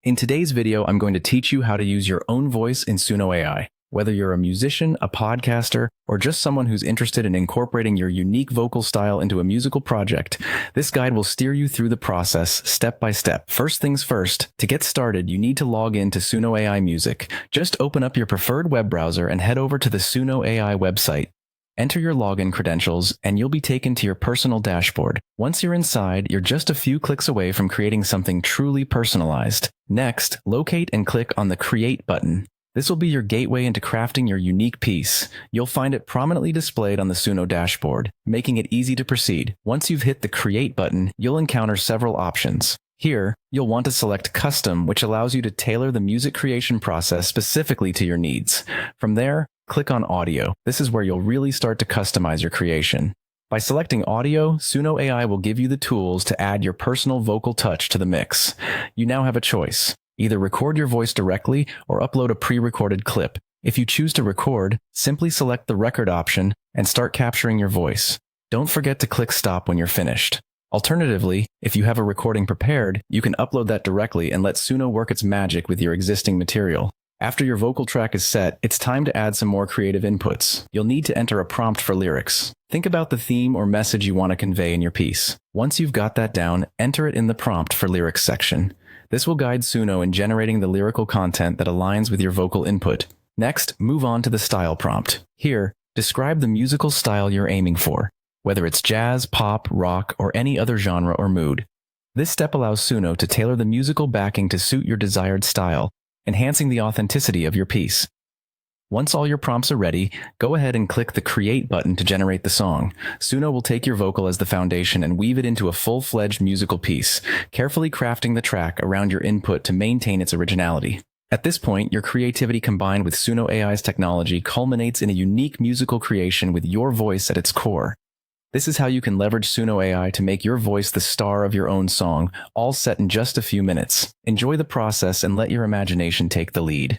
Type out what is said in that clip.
In today's video, I'm going to teach you how to use your own voice in Suno AI. Whether you're a musician, a podcaster, or just someone who's interested in incorporating your unique vocal style into a musical project, this guide will steer you through the process step by step. First things first, to get started, you need to log in to Suno AI Music. Just open up your preferred web browser and head over to the Suno AI website. Enter your login credentials, and you'll be taken to your personal dashboard. Once you're inside, you're just a few clicks away from creating something truly personalized. Next, locate and click on the Create button. This will be your gateway into crafting your unique piece. You'll find it prominently displayed on the Suno dashboard, making it easy to proceed. Once you've hit the Create button, you'll encounter several options. Here, you'll want to select Custom, which allows you to tailor the music creation process specifically to your needs. From there, click on Audio. This is where you'll really start to customize your creation. By selecting Audio, Suno AI will give you the tools to add your personal vocal touch to the mix. You now have a choice. Either record your voice directly or upload a pre-recorded clip. If you choose to record, simply select the record option and start capturing your voice. Don't forget to click Stop when you're finished. Alternatively, if you have a recording prepared, you can upload that directly and let Suno work its magic with your existing material. After your vocal track is set, it's time to add some more creative inputs. You'll need to enter a prompt for lyrics. Think about the theme or message you want to convey in your piece. Once you've got that down, enter it in the prompt for lyrics section. This will guide Suno in generating the lyrical content that aligns with your vocal input. Next, move on to the style prompt. Here, describe the musical style you're aiming for, whether it's jazz, pop, rock, or any other genre or mood. This step allows Suno to tailor the musical backing to suit your desired style, enhancing the authenticity of your piece. Once all your prompts are ready, go ahead and click the Create button to generate the song. Suno will take your vocal as the foundation and weave it into a full-fledged musical piece, carefully crafting the track around your input to maintain its originality. At this point, your creativity combined with Suno AI's technology culminates in a unique musical creation with your voice at its core. This is how you can leverage Suno AI to make your voice the star of your own song, all set in just a few minutes. Enjoy the process and let your imagination take the lead.